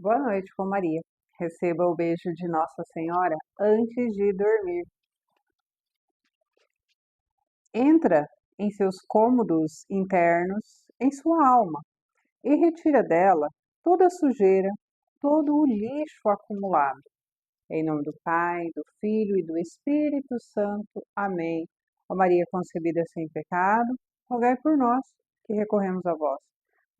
Boa noite, com Maria. Receba o beijo de Nossa Senhora antes de dormir. Entra em seus cômodos internos, em sua alma, e retira dela toda a sujeira, todo o lixo acumulado. Em nome do Pai, do Filho e do Espírito Santo. Amém. Ó Maria concebida sem pecado, rogai por nós que recorremos a vós.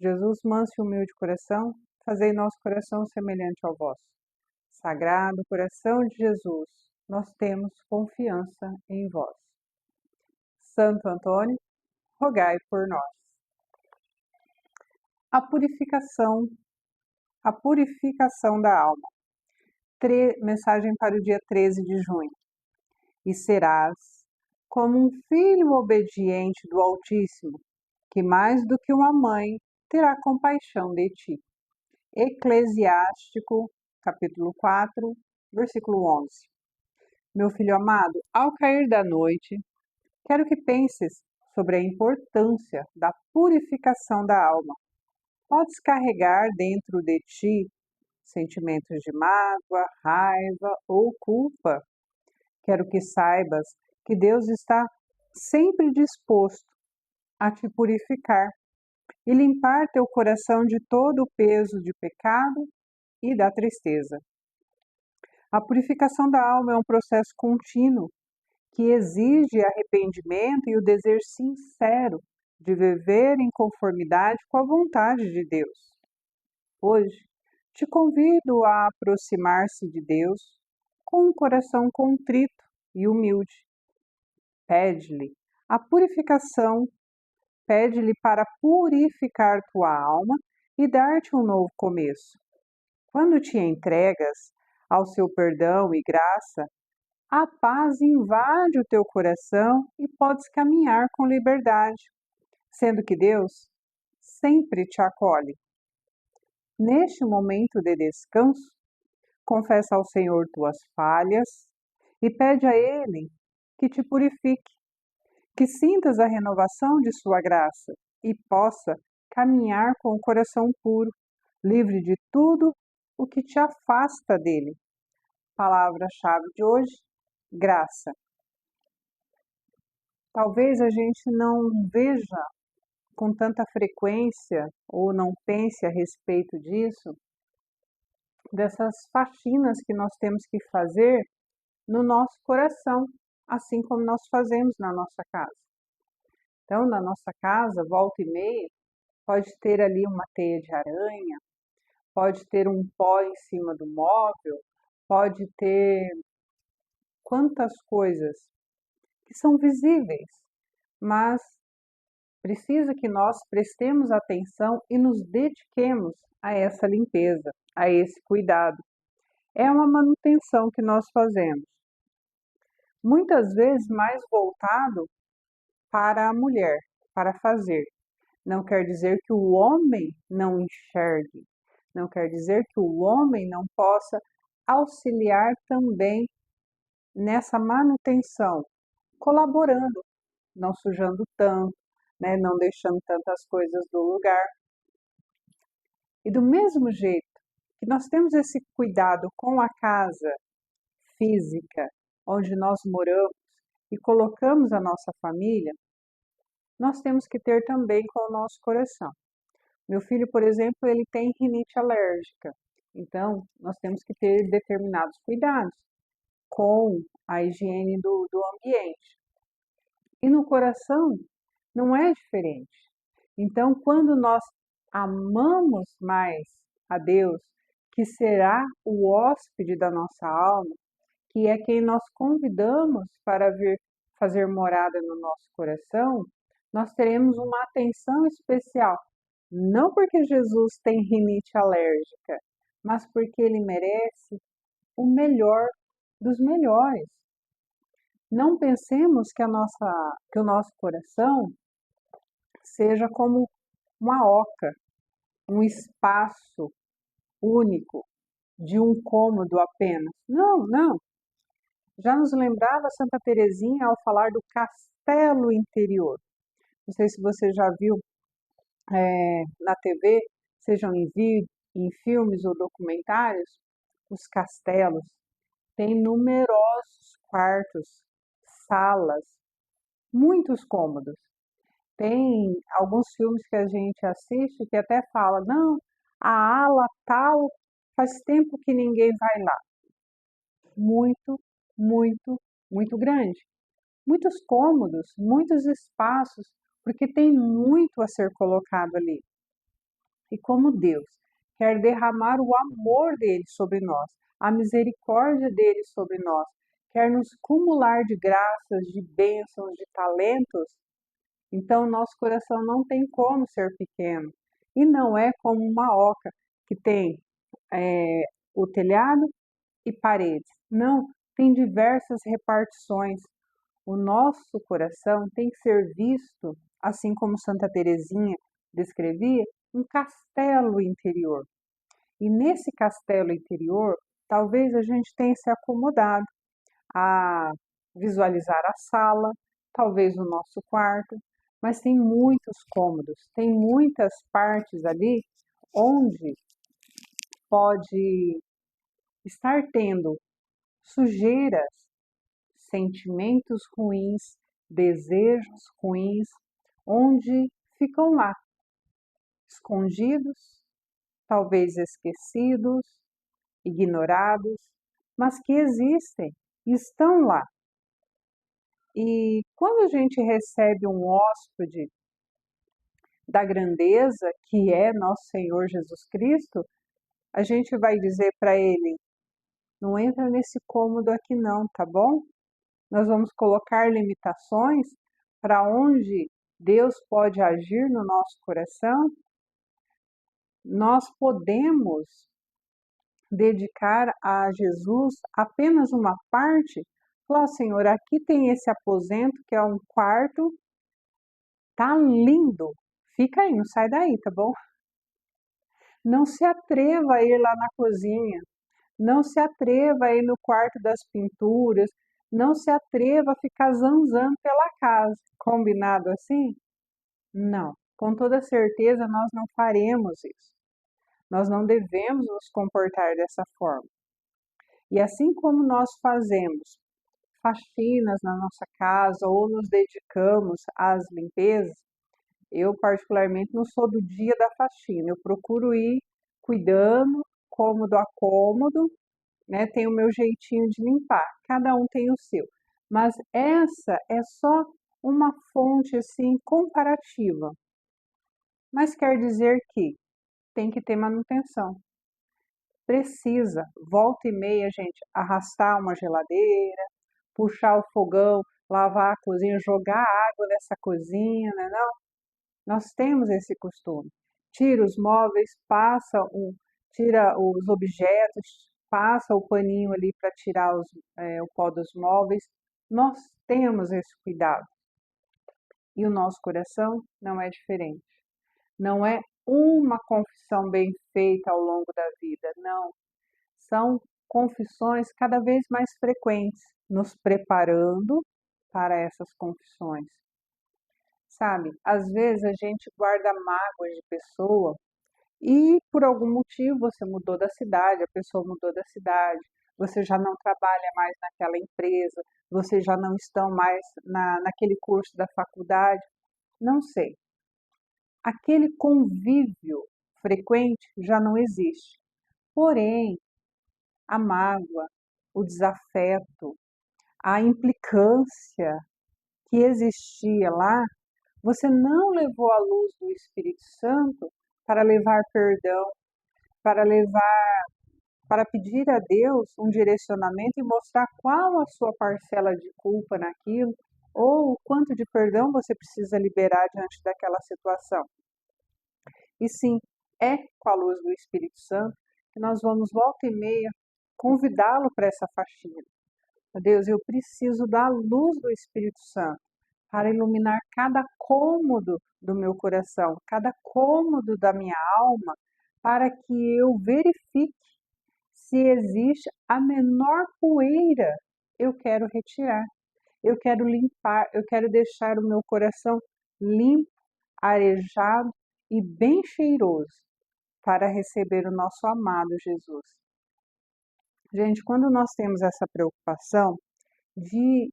Jesus, manso e humilde coração, fazei nosso coração semelhante ao vosso. Sagrado coração de Jesus, nós temos confiança em vós. Santo Antônio, rogai por nós. A purificação da alma. Mensagem para o dia 13 de junho. E serás como um filho obediente do Altíssimo, que mais do que uma mãe terá compaixão de ti. Eclesiástico, capítulo 4, versículo 11. Meu filho amado, ao cair da noite, quero que penses sobre a importância da purificação da alma. Podes carregar dentro de ti sentimentos de mágoa, raiva ou culpa. Quero que saibas que Deus está sempre disposto a te purificar e limpar teu coração de todo o peso de pecado e da tristeza. A purificação da alma é um processo contínuo que exige arrependimento e o desejo sincero de viver em conformidade com a vontade de Deus. Hoje, te convido a aproximar-se de Deus com um coração contrito e humilde. Pede-lhe a purificação, pede-lhe para purificar tua alma e dar-te um novo começo. Quando te entregas ao seu perdão e graça, a paz invade o teu coração e podes caminhar com liberdade, sendo que Deus sempre te acolhe. Neste momento de descanso, confessa ao Senhor tuas falhas e pede a Ele que te purifique, que sintas a renovação de sua graça e possa caminhar com o coração puro, livre de tudo o que te afasta dele. Palavra-chave de hoje: graça. Talvez a gente não veja com tanta frequência ou não pense a respeito disso, dessas faxinas que nós temos que fazer no nosso coração, assim como nós fazemos na nossa casa. Então, na nossa casa, volta e meia, pode ter ali uma teia de aranha, pode ter um pó em cima do móvel, pode ter quantas coisas que são visíveis, mas precisa que nós prestemos atenção e nos dediquemos a essa limpeza, a esse cuidado. É uma manutenção que nós fazemos, muitas vezes mais voltado para a mulher, para fazer. Não quer dizer que o homem não enxergue, não quer dizer que o homem não possa auxiliar também nessa manutenção, colaborando, não sujando tanto, né, não deixando tantas coisas do lugar. E do mesmo jeito que nós temos esse cuidado com a casa física, onde nós moramos e colocamos a nossa família, nós temos que ter também com o nosso coração. Meu filho, por exemplo, ele tem rinite alérgica, então nós temos que ter determinados cuidados com a higiene do ambiente. E no coração não é diferente. Então, quando nós amamos mais a Deus, que será o hóspede da nossa alma, que é quem nós convidamos para vir fazer morada no nosso coração, nós teremos uma atenção especial, não porque Jesus tem rinite alérgica, mas porque ele merece o melhor dos melhores. Não pensemos que o nosso coração seja como uma oca, um espaço único de um cômodo apenas. Não, não. Já nos lembrava Santa Teresinha ao falar do castelo interior. Não sei se você já viu na TV, sejam em vídeo em filmes ou documentários, os castelos têm numerosos quartos, salas, muitos cômodos. Tem alguns filmes que a gente assiste que até fala, não, a ala tal faz tempo que ninguém vai lá. Muito, muito, muito grande. Muitos cômodos, muitos espaços, porque tem muito a ser colocado ali. E como Deus quer derramar o amor dele sobre nós, a misericórdia dele sobre nós, quer nos cumular de graças, de bênçãos, de talentos, então nosso coração não tem como ser pequeno. E não é como uma oca que tem o telhado e paredes. Não, tem diversas repartições. O nosso coração tem que ser visto, assim como Santa Teresinha descrevia, um castelo interior. E nesse castelo interior, talvez a gente tenha se acomodado a visualizar a sala, talvez o nosso quarto, mas tem muitos cômodos, tem muitas partes ali onde pode estar tendo sujeiras, sentimentos ruins, desejos ruins, onde ficam lá, escondidos, talvez esquecidos, ignorados, mas que existem, estão lá. E quando a gente recebe um hóspede da grandeza que é nosso Senhor Jesus Cristo, a gente vai dizer para ele: não entra nesse cômodo aqui não, tá bom? Nós vamos colocar limitações para onde Deus pode agir no nosso coração. Nós podemos dedicar a Jesus apenas uma parte. Falar, Senhor, aqui tem esse aposento que é um quarto, tá lindo. Fica aí, não sai daí, tá bom? Não se atreva a ir lá na cozinha. Não se atreva a ir no quarto das pinturas. Não se atreva a ficar zanzando pela casa. Combinado assim? Não. Com toda certeza nós não faremos isso. Nós não devemos nos comportar dessa forma. E assim como nós fazemos faxinas na nossa casa ou nos dedicamos às limpezas, eu particularmente não sou do dia da faxina, eu procuro ir cuidando, cômodo a cômodo, né? Tem o meu jeitinho de limpar, cada um tem o seu. Mas essa é só uma fonte assim comparativa. Mas quer dizer que tem que ter manutenção. Precisa, volta e meia, gente, arrastar uma geladeira, puxar o fogão, lavar a cozinha, jogar água nessa cozinha, né? Não, nós temos esse costume. Tira os móveis, tira os objetos, passa o paninho ali para tirar o pó dos móveis. Nós temos esse cuidado. E o nosso coração não é diferente. Não é uma confissão bem feita ao longo da vida, não. São confissões cada vez mais frequentes, nos preparando para essas confissões. Sabe, às vezes a gente guarda mágoas de pessoa e por algum motivo você mudou da cidade, a pessoa mudou da cidade, você já não trabalha mais naquela empresa, você já não estão mais naquele curso da faculdade, não sei. Aquele convívio frequente já não existe. Porém, a mágoa, o desafeto, a implicância que existia lá, você não levou a luz do Espírito Santo para levar perdão, para para pedir a Deus um direcionamento e mostrar qual a sua parcela de culpa naquilo, ou o quanto de perdão você precisa liberar diante daquela situação. E sim, é com a luz do Espírito Santo que nós vamos volta e meia convidá-lo para essa faxina. Deus, eu preciso da luz do Espírito Santo para iluminar cada cômodo do meu coração, cada cômodo da minha alma, para que eu verifique se existe a menor poeira, eu quero retirar, eu quero limpar, eu quero deixar o meu coração limpo, arejado e bem cheiroso. para receber o nosso amado Jesus. Gente, quando nós temos essa preocupação de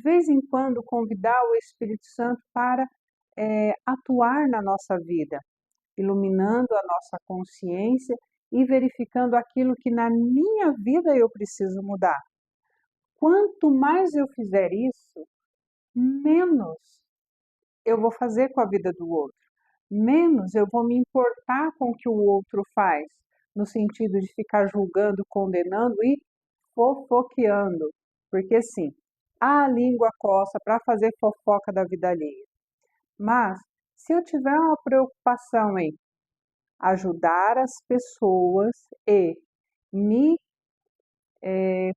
vez em quando convidar o Espírito Santo para atuar na nossa vida, iluminando a nossa consciência e verificando aquilo que na minha vida eu preciso mudar. Quanto mais eu fizer isso, menos eu vou fazer com a vida do outro, menos eu vou me importar com o que o outro faz, no sentido de ficar julgando, condenando e fofoqueando, porque sim, a língua coça para fazer fofoca da vida alheia. Mas se eu tiver uma preocupação em ajudar as pessoas e me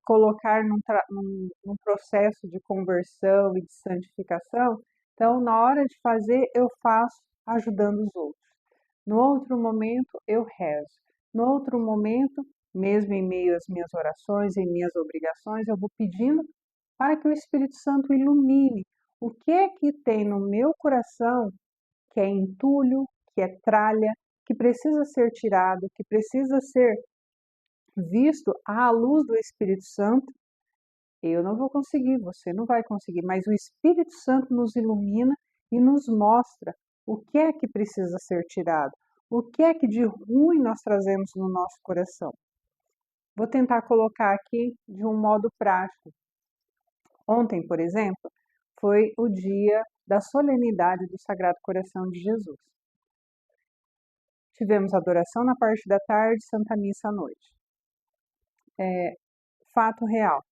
colocar num processo de conversão e de santificação, então na hora de fazer eu faço ajudando os outros. No outro momento eu rezo. No outro momento, mesmo em meio às minhas orações, em minhas obrigações, eu vou pedindo para que o Espírito Santo ilumine o que é que tem no meu coração que é entulho, que é tralha, que precisa ser tirado, que precisa ser visto à luz do Espírito Santo. Eu não vou conseguir, você não vai conseguir, mas o Espírito Santo nos ilumina e nos mostra o que é que precisa ser tirado, o que é que de ruim nós trazemos no nosso coração. Vou tentar colocar aqui de um modo prático. Ontem, por exemplo, foi o dia da solenidade do Sagrado Coração de Jesus. Tivemos adoração na parte da tarde, Santa Missa à noite. Fato real,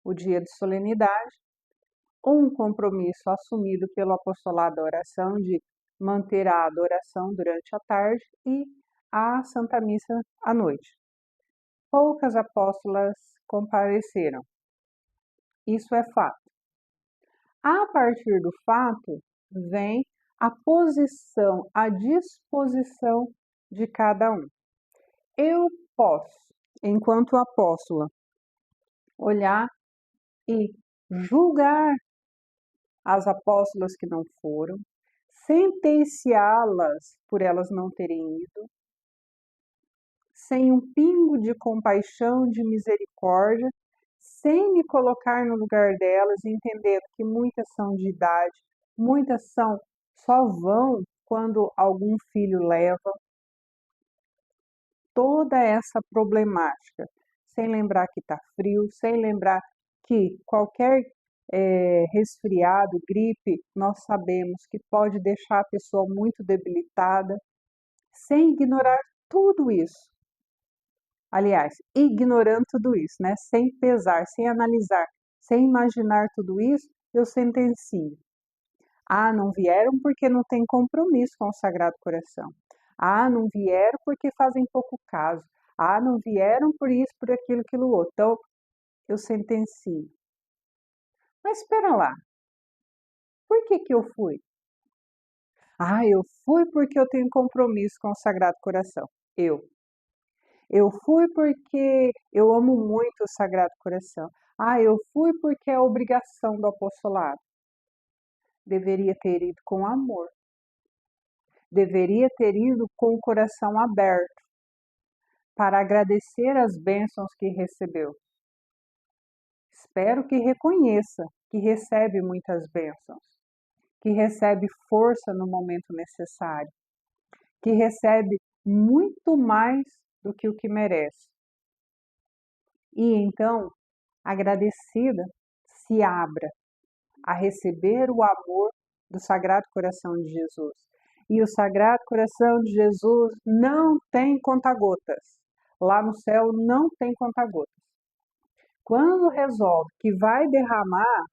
o dia de solenidade, um compromisso assumido pelo apostolado da oração de manter a adoração durante a tarde e a Santa Missa à noite. Poucas apóstolas compareceram. Isso é fato. A partir do fato, vem a posição, a disposição de cada um. Eu posso, enquanto apóstola, olhar e julgar as apóstolas que não foram, sentenciá-las por elas não terem ido, sem um pingo de compaixão, de misericórdia, sem me colocar no lugar delas, entendendo que muitas são de idade, muitas só vão quando algum filho leva. Toda essa problemática, sem lembrar que está frio, sem lembrar que qualquer resfriado, gripe, nós sabemos que pode deixar a pessoa muito debilitada, sem ignorar tudo isso. Aliás, ignorando tudo isso, né? Sem pesar, sem analisar, sem imaginar tudo isso, eu sentencio. Ah, não vieram porque não tem compromisso com o Sagrado Coração. Ah, não vieram porque fazem pouco caso. Ah, não vieram por isso, por aquilo outro. Então, eu sentencio. Mas espera lá, por que eu fui? Ah, eu fui porque eu tenho compromisso com o Sagrado Coração. Eu fui porque eu amo muito o Sagrado Coração. Ah, eu fui porque é obrigação do apostolado. Deveria ter ido com amor. Deveria ter ido com o coração aberto para agradecer as bênçãos que recebeu. Espero que reconheça que recebe muitas bênçãos, que recebe força no momento necessário, que recebe muito mais do que o que merece. E então, agradecida, se abra a receber o amor do Sagrado Coração de Jesus. E o Sagrado Coração de Jesus não tem conta-gotas. Lá no céu não tem conta-gotas. Quando resolve que vai derramar,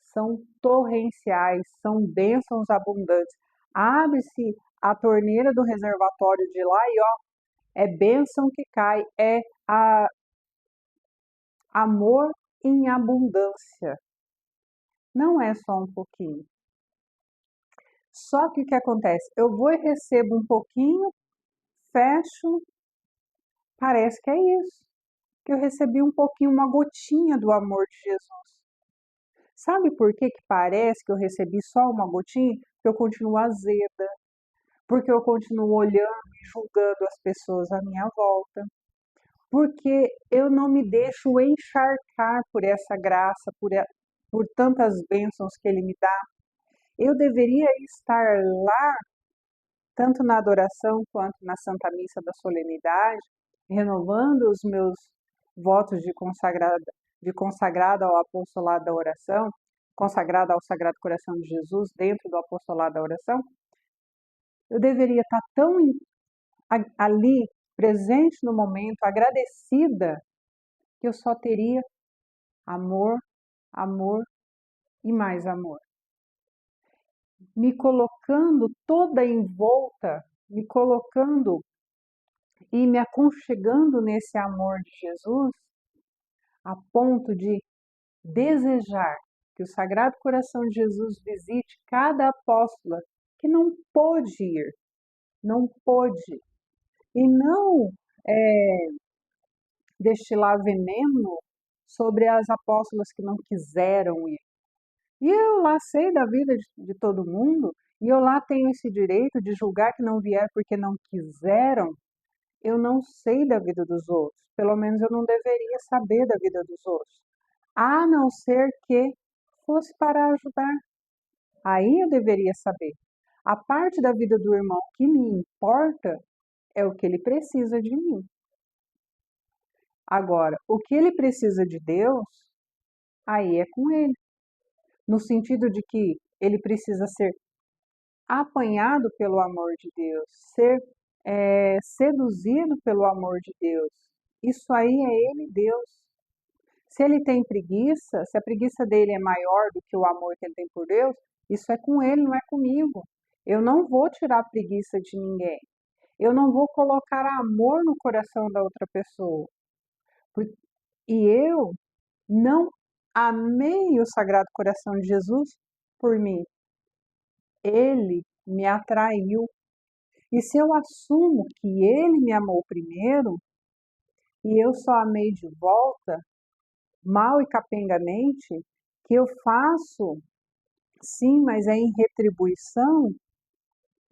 são torrenciais, são bênçãos abundantes. Abre-se a torneira do reservatório de lá e ó, é bênção que cai, é amor em abundância. Não é só um pouquinho. Só que o que acontece? Eu vou e recebo um pouquinho, fecho, parece que é isso. Que eu recebi um pouquinho, uma gotinha do amor de Jesus. Sabe por que parece que eu recebi só uma gotinha? Porque eu continuo azeda, porque eu continuo olhando e julgando as pessoas à minha volta, porque eu não me deixo encharcar por essa graça, por tantas bênçãos que Ele me dá. Eu deveria estar lá, tanto na adoração quanto na Santa Missa da Solenidade, renovando os meus votos de consagrada ao apostolado da oração, consagrada ao Sagrado Coração de Jesus dentro do apostolado da oração. Eu deveria estar tão ali, presente no momento, agradecida, que eu só teria amor, amor e mais amor. Me colocando toda envolta, me colocando e me aconchegando nesse amor de Jesus, a ponto de desejar que o Sagrado Coração de Jesus visite cada apóstola que não pôde ir, não pôde, e não destilar veneno sobre as apóstolas que não quiseram ir. E eu lá sei da vida de todo mundo, e eu lá tenho esse direito de julgar que não vieram porque não quiseram. Eu não sei da vida dos outros, pelo menos eu não deveria saber da vida dos outros, a não ser que fosse para ajudar. Aí eu deveria saber. A parte da vida do irmão que me importa é o que ele precisa de mim. Agora, o que ele precisa de Deus, aí é com ele. No sentido de que ele precisa ser apanhado pelo amor de Deus, ser seduzido pelo amor de Deus. Isso aí é ele, Deus. Se ele tem preguiça, se a preguiça dele é maior do que o amor que ele tem por Deus, isso é com ele, não é comigo. Eu não vou tirar a preguiça de ninguém. Eu não vou colocar amor no coração da outra pessoa. E eu não amei o Sagrado Coração de Jesus por mim. Ele me atraiu. E se eu assumo que ele me amou primeiro e eu só amei de volta, mal e capengamente, que eu faço, sim, mas é em retribuição,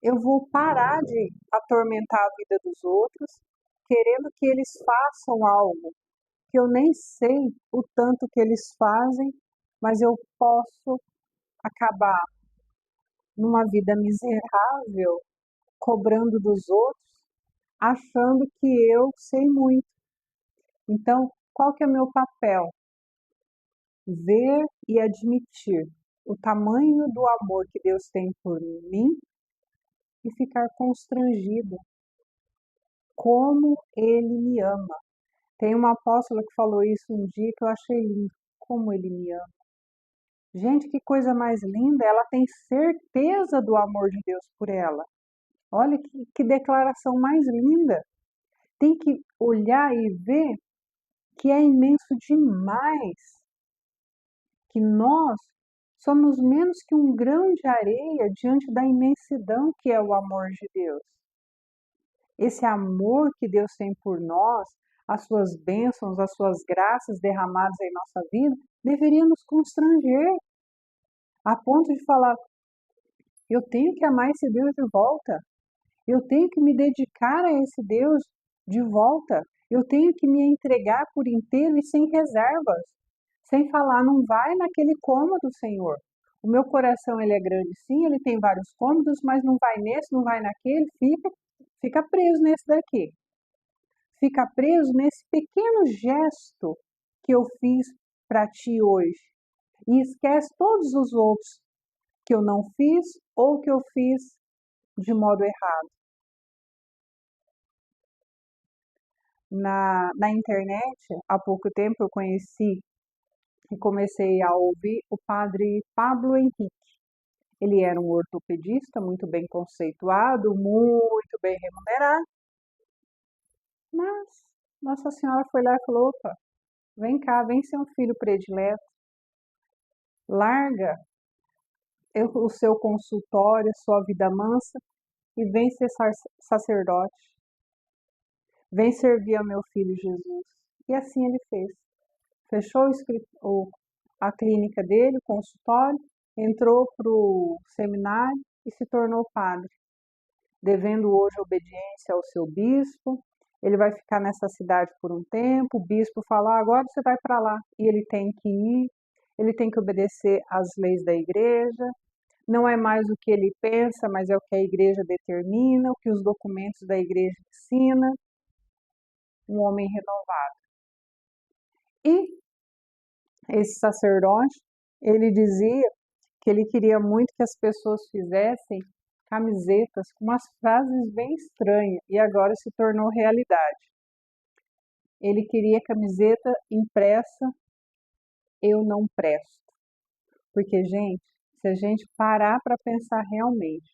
eu vou parar de atormentar a vida dos outros, querendo que eles façam algo que eu nem sei o tanto que eles fazem, mas eu posso acabar numa vida miserável, cobrando dos outros, achando que eu sei muito. Então, qual que é o meu papel? Ver e admitir o tamanho do amor que Deus tem por mim e ficar constrangido como Ele me ama. Tem uma apóstola que falou isso um dia que eu achei lindo, como Ele me ama. Gente, que coisa mais linda, ela tem certeza do amor de Deus por ela. Olha que declaração mais linda. Tem que olhar e ver que é imenso demais, que nós somos menos que um grão de areia diante da imensidão que é o amor de Deus. Esse amor que Deus tem por nós, as suas bênçãos, as suas graças derramadas em nossa vida, deveria nos constranger a ponto de falar: eu tenho que amar esse Deus de volta, eu tenho que me dedicar a esse Deus de volta, eu tenho que me entregar por inteiro e sem reservas, sem falar, não vai naquele cômodo, Senhor. O meu coração ele é grande, sim, ele tem vários cômodos, mas não vai nesse, não vai naquele, fica preso nesse daqui. Fica preso nesse pequeno gesto que eu fiz para ti hoje. E esquece todos os outros que eu não fiz ou que eu fiz de modo errado. Na internet, há pouco tempo, eu conheci e comecei a ouvir o padre Pablo Henrique. Ele era um ortopedista muito bem conceituado, muito bem remunerado, mas Nossa Senhora foi lá e falou: opa, vem cá, vem ser um filho predileto, larga o seu consultório, a sua vida mansa e vem ser sacerdote, vem servir ao meu filho Jesus. E assim ele fez. Fechou a clínica dele, o consultório, entrou para o seminário e se tornou padre. devendo hoje obediência ao seu bispo. Ele vai ficar nessa cidade por um tempo, o bispo fala, agora você vai para lá. E ele tem que ir, ele tem que obedecer às leis da igreja. Não é mais o que ele pensa, mas é o que a igreja determina, o que os documentos da igreja ensinam. Um homem renovado. E esse sacerdote, ele dizia que ele queria muito que as pessoas fizessem camisetas com umas frases bem estranhas, e agora se tornou realidade. Ele queria camiseta impressa, eu não presto. Porque, gente, se a gente parar para pensar realmente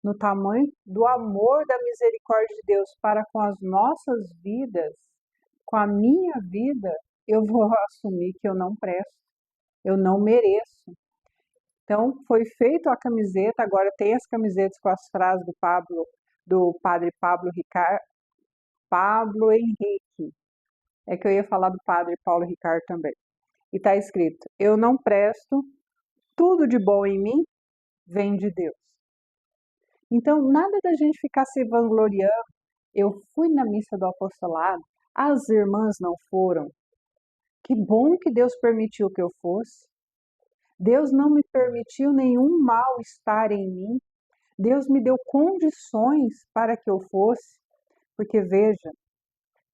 no tamanho do amor, da misericórdia de Deus para com as nossas vidas, com a minha vida, eu vou assumir que eu não presto, eu não mereço. Então, foi feita a camiseta, agora tem as camisetas com as frases do padre Pablo Henrique. É que eu ia falar do padre Paulo Ricardo também. E está escrito, eu não presto, tudo de bom em mim vem de Deus. Então, nada da gente ficar se vangloriando. Eu fui na missa do apostolado, as irmãs não foram. Que bom que Deus permitiu que eu fosse. Deus não me permitiu nenhum mal-estar em mim. Deus me deu condições para que eu fosse. Porque veja,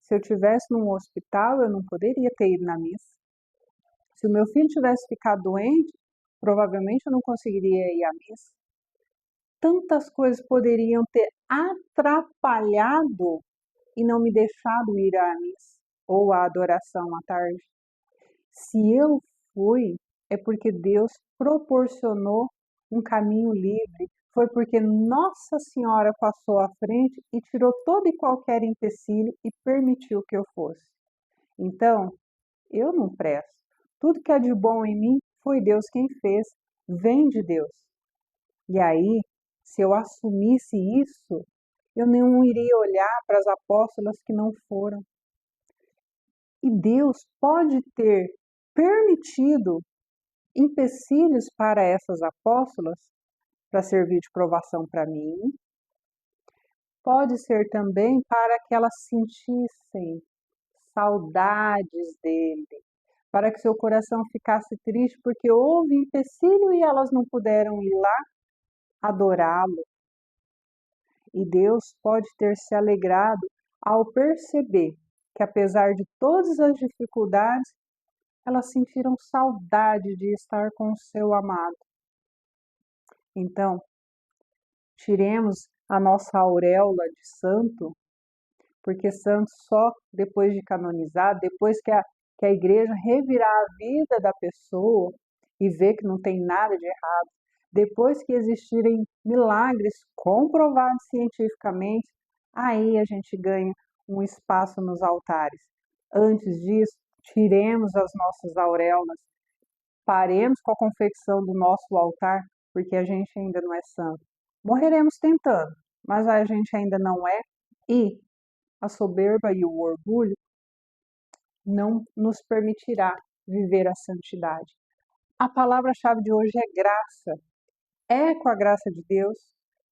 se eu estivesse num hospital, eu não poderia ter ido na missa. Se o meu filho tivesse ficado doente, provavelmente eu não conseguiria ir à missa. Tantas coisas poderiam ter atrapalhado e não me deixado ir à missa ou à adoração à tarde. Se eu fui, é porque Deus proporcionou um caminho livre. Foi porque Nossa Senhora passou à frente e tirou todo e qualquer empecilho e permitiu que eu fosse. Então, eu não presto. Tudo que é de bom em mim foi Deus quem fez, vem de Deus. E aí, se eu assumisse isso, eu não iria olhar para as apóstolas que não foram. E Deus pode ter permitido empecilhos para essas apóstolas para servir de provação para mim. Pode ser também para que elas sentissem saudades dele, para que seu coração ficasse triste porque houve empecilho e elas não puderam ir lá adorá-lo. E Deus pode ter se alegrado ao perceber que, apesar de todas as dificuldades, elas sentiram saudade de estar com o seu amado. Então, tiremos a nossa auréola de santo, porque santo só depois de canonizado, depois que a igreja revirar a vida da pessoa e ver que não tem nada de errado, depois que existirem milagres comprovados cientificamente, aí a gente ganha um espaço nos altares. Antes disso, tiremos as nossas auréolas, paremos com a confecção do nosso altar, porque a gente ainda não é santo. Morreremos tentando, mas a gente ainda não é, e a soberba e o orgulho não nos permitirá viver a santidade. A palavra-chave de hoje é graça. É com a graça de Deus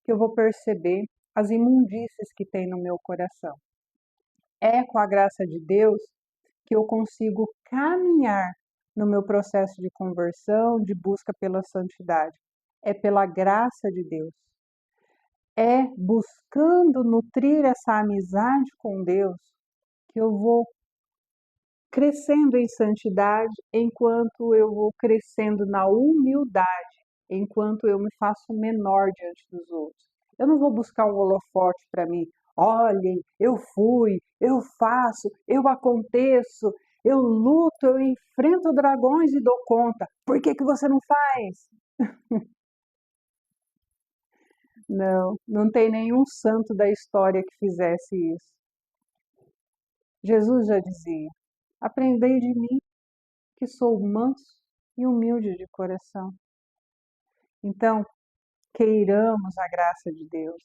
que eu vou perceber as imundícies que tem no meu coração. É com a graça de Deus que eu consigo caminhar no meu processo de conversão, de busca pela santidade. É pela graça de Deus. É buscando nutrir essa amizade com Deus que eu vou crescendo em santidade, enquanto eu vou crescendo na humildade, enquanto eu me faço menor diante dos outros. Eu não vou buscar um holofote para mim. Olhem, eu fui, eu faço, eu aconteço, eu luto, eu enfrento dragões e dou conta. Por que você não faz? Não, não tem nenhum santo da história que fizesse isso. Jesus já dizia: aprendei de mim, que sou manso e humilde de coração. Então, queiramos a graça de Deus,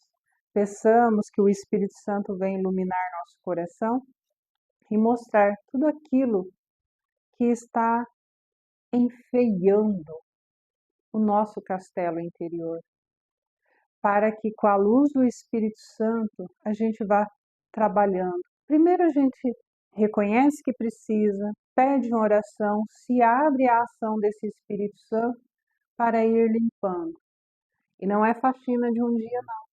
peçamos que o Espírito Santo venha iluminar nosso coração e mostrar tudo aquilo que está enfeiando o nosso castelo interior, para que com a luz do Espírito Santo a gente vá trabalhando. Primeiro a gente reconhece que precisa, pede uma oração, se abre à ação desse Espírito Santo para ir limpando. E não é faxina de um dia, não.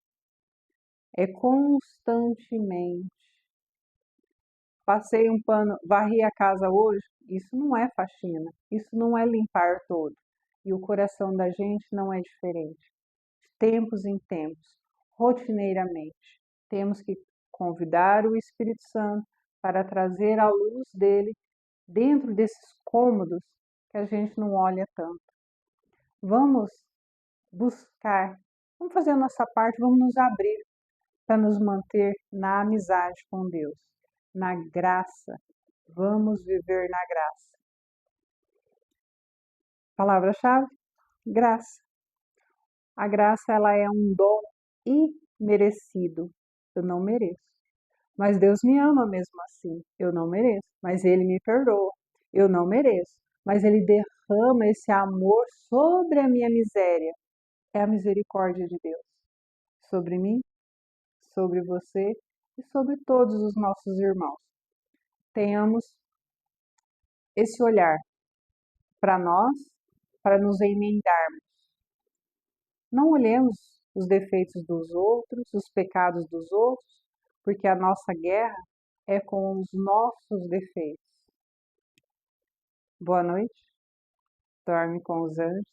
É constantemente. Passei um pano, varri a casa hoje, isso não é faxina, isso não é limpar todo. E o coração da gente não é diferente. De tempos em tempos, rotineiramente, temos que convidar o Espírito Santo para trazer a luz dele dentro desses cômodos que a gente não olha tanto. Vamos buscar, vamos fazer a nossa parte, vamos nos abrir para nos manter na amizade com Deus, na graça. Vamos viver na graça. Palavra-chave: graça. A graça, ela é um dom imerecido. Eu não mereço. Mas Deus me ama mesmo assim. Eu não mereço. Mas Ele me perdoa. Eu não mereço. Mas Ele derrama esse amor sobre a minha miséria. É a misericórdia de Deus sobre mim, sobre você e sobre todos os nossos irmãos. Tenhamos esse olhar para nós, para nos emendarmos. Não olhemos os defeitos dos outros, os pecados dos outros, porque a nossa guerra é com os nossos defeitos. Boa noite, dorme com os anjos.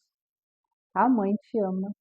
A mãe te ama.